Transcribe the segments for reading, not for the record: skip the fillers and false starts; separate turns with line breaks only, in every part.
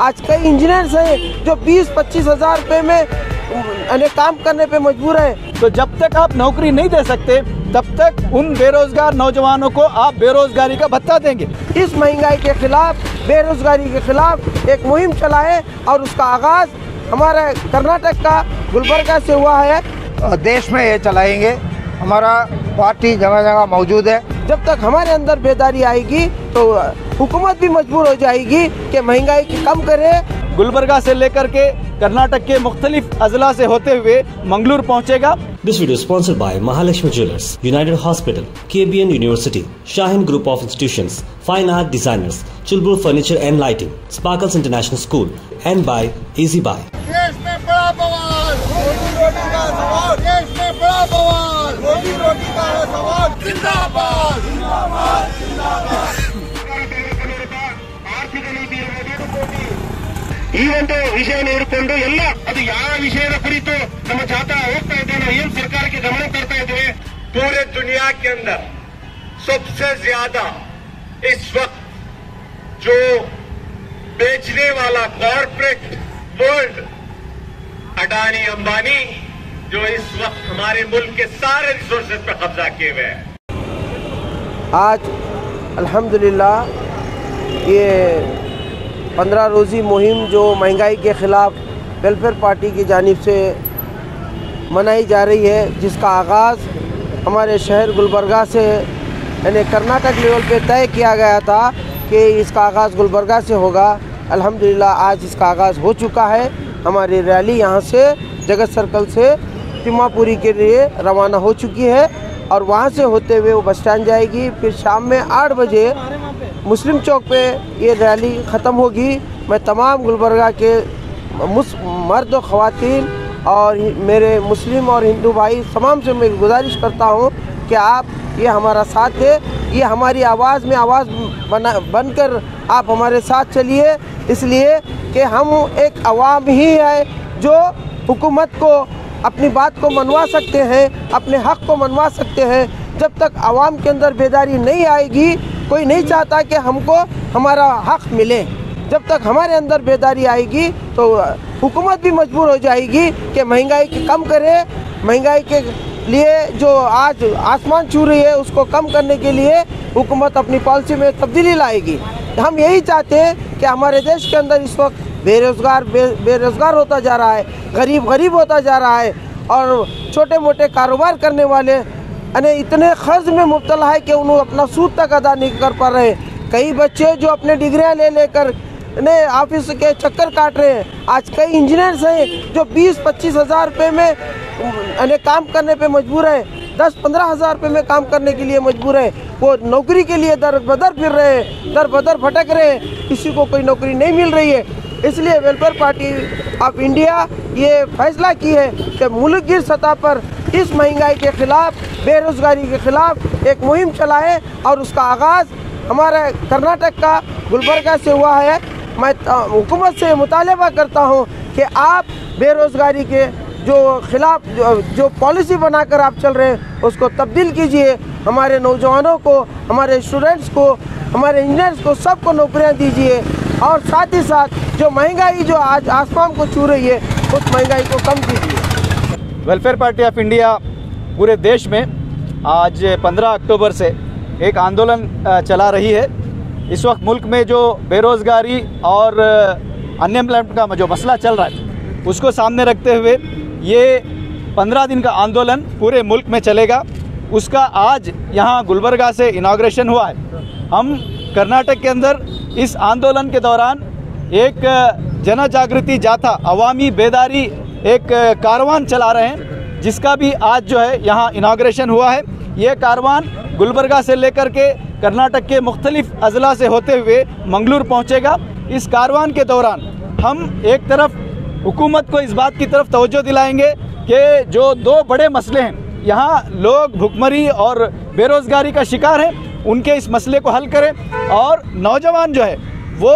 आज कई इंजीनियर्स हैं जो 20-25 हज़ार रुपये में काम करने पे मजबूर हैं।
तो जब तक आप नौकरी नहीं दे सकते तब तक उन बेरोजगार नौजवानों को आप बेरोजगारी का भत्ता देंगे।
इस महंगाई के खिलाफ, बेरोजगारी के खिलाफ एक मुहिम चलाए और उसका आगाज हमारे कर्नाटक का गुलबर्गा से हुआ है।
देश में ये चलाएंगे, हमारा पार्टी जगह जगह मौजूद है।
जब तक हमारे अंदर बेदारी आएगी तो हुकूमत भी मजबूर हो जाएगी कि महंगाई की कम करे।
गुलबर्गा से लेकर के कर्नाटक के मुख्तलिफ अजला से होते हुए मंगलूर पहुंचेगा।
This video is sponsored by Mahalakshmi Jewellers, United Hospital, KBN University, Shaheen Group of Institutions, Fine Art Designers, Chulbur Furniture and Lighting, Sparkles International School, and by Easy Buy.
देश में बड़ा बवाल, रोटी रोटी का सवाल। देश में बड़ा बवाल, रोटी रोटी का है सवाल। जिंदाबाद, जिंदाबाद, जिंदाबाद।
ಈ ಒಂದು ವಿಷಯವನ್ನು ಇಟ್ಟುಕೊಂಡು ಎಲ್ಲ ಅದು ಯಾವ ವಿಷಯದ ಕುರಿತು ನಮ್ಮ ಜಾಥಾ ಹೋಗ್ತಾ ಇದ್ದೇವೆ, ನಾವು ಏನು ಸರ್ಕಾರಕ್ಕೆ ಗಮನ ತರ್ತಾ ಇದ್ದೇವೆ। पूरे दुनिया के अंदर सबसे ज्यादा इस वक्त जो बेचने वाला कॉर्पोरेट वर्ल्ड अडानी अंबानी जो इस वक्त हमारे मुल्क के सारे रिसोर्सेज पर कब्जा किए हुए हैं।
आज अल्हम्दुलिल्लाह ये 15 रोज़ी मुहिम जो महंगाई के ख़िलाफ़ वेलफेयर पार्टी की जानिब से मनाई जा रही है, जिसका आगाज़ हमारे शहर गुलबर्गा से यानी कर्नाटक लेवल पे तय किया गया था कि इसका आगाज़ गुलबर्गा से होगा। अल्हम्दुलिल्लाह आज इसका आगाज़ हो चुका है। हमारी रैली यहाँ से जगत सर्कल से तिम्मापुरी के लिए रवाना हो चुकी है और वहाँ से होते हुए वो बस स्टैंड जाएगी। फिर शाम में 8 बजे मुस्लिम चौक पे ये रैली ख़त्म होगी। मैं तमाम गुलबर्गा के मर्द और ख़वातीन और मेरे मुस्लिम और हिंदू भाई तमाम से मैं गुजारिश करता हूँ कि आप ये हमारा साथ दें, ये हमारी आवाज़ में आवाज़ बनकर आप हमारे साथ चलिए, इसलिए कि हम एक अवाम ही है जो हुकूमत को अपनी बात को मनवा सकते हैं, अपने हक़ को मनवा सकते हैं। जब तक आवाम के अंदर बेदारी नहीं आएगी, कोई नहीं चाहता कि हमको हमारा हक़ मिले। जब तक हमारे अंदर बेदारी आएगी तो हुकूमत भी मजबूर हो जाएगी कि महंगाई की कम करे। महंगाई के लिए जो आज आसमान छू रही है उसको कम करने के लिए हुकूमत अपनी पॉलिसी में तब्दीली लाएगी। हम यही चाहते हैं कि हमारे देश के अंदर इस वक्त बेरोज़गार होता जा रहा है, गरीब होता जा रहा है और छोटे मोटे कारोबार करने वाले यानी इतने कर्ज में मुब्तला है कि उन्हें अपना सूद तक अदा नहीं कर पा रहे। कई बच्चे जो अपने डिग्रियां ले लेकर ऑफिस के चक्कर काट रहे हैं। आज कई इंजीनियर्स हैं जो 20-25 हज़ार रुपये में काम करने पे मजबूर हैं, 10-15 हज़ार रुपये में काम करने के लिए मजबूर हैं। वो नौकरी के लिए दर बदर फिर रहे हैं, दर बदर भटक रहे हैं, किसी को कोई नौकरी नहीं मिल रही है। इसलिए वेलफेयर पार्टी ऑफ इंडिया ये फैसला की है कि मुल्क सतह पर इस महंगाई के ख़िलाफ़, बेरोज़गारी के ख़िलाफ़ एक मुहिम चलाए और उसका आगाज़ हमारे कर्नाटक का गुलबर्गा से हुआ है। मैं हुकूमत से मुतालबा करता हूँ कि आप बेरोज़गारी के जो खिलाफ जो पॉलिसी बनाकर आप चल रहे हैं उसको तब्दील कीजिए। हमारे नौजवानों को, हमारे स्टूडेंट्स को, हमारे इंजीनियर्स को सबको नौकरियाँ दीजिए और साथ ही साथ जो महंगाई जो आज आसमान को छू रही है उस महंगाई को कम कीजिए।
वेलफेयर पार्टी ऑफ इंडिया पूरे देश में आज 15 अक्टूबर से एक आंदोलन चला रही है। इस वक्त मुल्क में जो बेरोज़गारी और अनएम्प्लॉयमेंट का जो मसला चल रहा है उसको सामने रखते हुए ये 15 दिन का आंदोलन पूरे मुल्क में चलेगा। उसका आज यहाँ गुलबर्गा से इनाग्रेशन हुआ है। हम कर्नाटक के अंदर इस आंदोलन के दौरान एक जन जागृति जाथा, अवामी बेदारी एक कारवान चला रहे हैं, जिसका भी आज जो है यहाँ इनाग्रेशन हुआ है। ये कारवान गुलबर्गा से लेकर के कर्नाटक के मुख्तलिफ अजला से होते हुए मंगलूर पहुँचेगा। इस कारवान के दौरान हम एक तरफ हुकूमत को इस बात की तरफ तवज्जो दिलाएंगे कि जो 2 बड़े मसले हैं, यहाँ लोग भुखमरी और बेरोज़गारी का शिकार हैं, उनके इस मसले को हल करें। और नौजवान जो है वो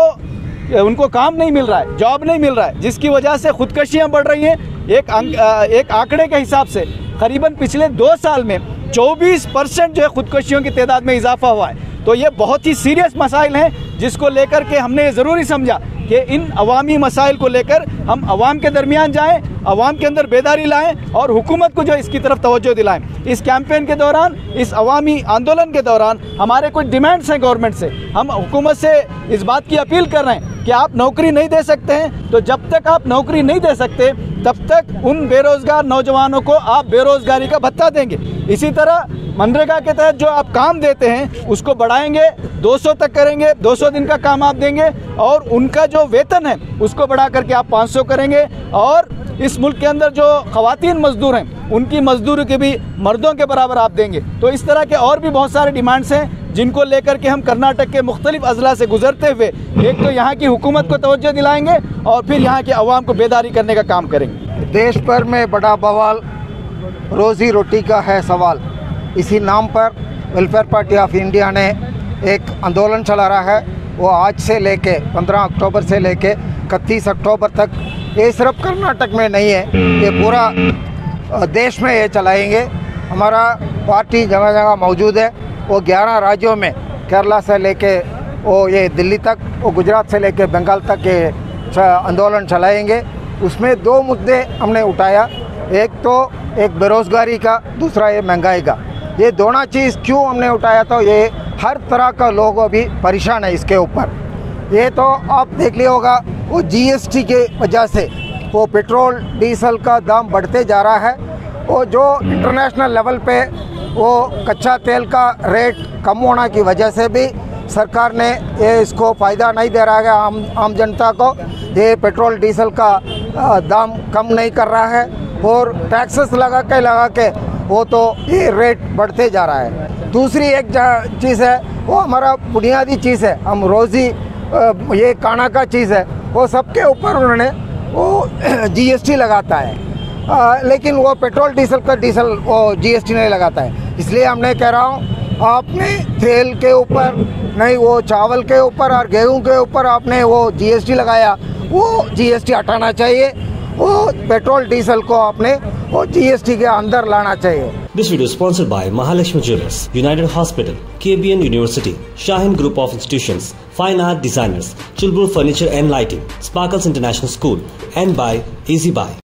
उनको काम नहीं मिल रहा है, जॉब नहीं मिल रहा है, जिसकी वजह से ख़ुदकशियाँ बढ़ रही हैं। एक आंकड़े के हिसाब से करीबन पिछले 2 साल में 24% जो है ख़ुदकशियों की तादाद में इजाफा हुआ है। तो ये बहुत ही सीरियस मसाइल हैं जिसको लेकर के हमने ये ज़रूरी समझा कि इन अवामी मसाइल को लेकर हम अवाम के दरमियान जाएं, अवाम के अंदर बेदारी लाएं और हुकूमत को जो इसकी तरफ तवज्जो दिलाएं। इस कैंपेन के दौरान, इस अवामी आंदोलन के दौरान हमारे कुछ डिमांड्स हैं गवर्नमेंट से। हम हुकूमत से इस बात की अपील कर रहे हैं कि आप नौकरी नहीं दे सकते हैं, तो जब तक आप नौकरी नहीं दे सकते तब तक उन बेरोज़गार नौजवानों को आप बेरोज़गारी का भत्ता देंगे। इसी तरह मनरेगा के तहत जो आप काम देते हैं उसको बढ़ाएंगे, 200 तक करेंगे, 200 दिन का काम आप देंगे और उनका जो वेतन है उसको बढ़ा करके आप 500 करेंगे। और इस मुल्क के अंदर जो ख़वातीन मजदूर हैं उनकी मजदूरी के भी मर्दों के बराबर आप देंगे। तो इस तरह के और भी बहुत सारे डिमांड्स हैं जिनको लेकर के हम कर्नाटक के मुख्तलिफ अजला से गुजरते हुए एक तो यहाँ की हुकूमत को तवज्जो दिलाएंगे और फिर यहाँ के अवाम को बेदारी करने का काम करेंगे।
देश भर में बड़ा बवाल, रोज़ी रोटी का है सवाल। इसी नाम पर वेलफेयर पार्टी ऑफ इंडिया ने एक आंदोलन चला रहा है। वो आज से लेके 15 अक्टूबर से लेके 31 अक्टूबर तक, ये सिर्फ कर्नाटक में नहीं है, ये पूरा देश में ये चलाएंगे। हमारा पार्टी जगह जगह मौजूद है। वो 11 राज्यों में, केरला से लेके वो ये दिल्ली तक, वो गुजरात से लेके बंगाल तक ये आंदोलन चलाएंगे। उसमें 2 मुद्दे हमने उठाया, एक तो एक बेरोज़गारी का, दूसरा ये महंगाई का। ये दोनों चीज़ क्यों हमने उठाया, तो ये हर तरह का लोग अभी परेशान है इसके ऊपर। ये तो आप देख लिया होगा, वो जीएसटी के वजह से वो पेट्रोल डीजल का दाम बढ़ते जा रहा है। वो जो इंटरनेशनल लेवल पे वो कच्चा तेल का रेट कम होने की वजह से भी सरकार ने ये इसको फ़ायदा नहीं दे रहा है आम जनता को। ये पेट्रोल डीजल का दाम कम नहीं कर रहा है और टैक्सेस लगा के वो तो ये रेट बढ़ते जा रहा है। दूसरी एक चीज़ है, वो हमारा बुनियादी चीज़ है, हम रोज़ी ये खाना का चीज़ है, वो सबके ऊपर उन्होंने वो जीएसटी लगाता है। लेकिन वो पेट्रोल डीजल वो जीएसटी नहीं लगाता है। इसलिए हमने कह रहा हूँ, आपने तेल के ऊपर नहीं, वो चावल के ऊपर और गेहूं के ऊपर आपने वो जीएसटी लगाया, वो जीएसटी हटाना चाहिए। वो पेट्रोल डीजल को आपने वो जीएसटी के अंदर लाना चाहिए।
This video is sponsored by Mahalakshmi Jewelers, United Hospital, KBN University, Shahin Group of Institutions, Fine Art Designers, Chulbur Furniture and Lighting, Sparkles International School, and by Easy Buy.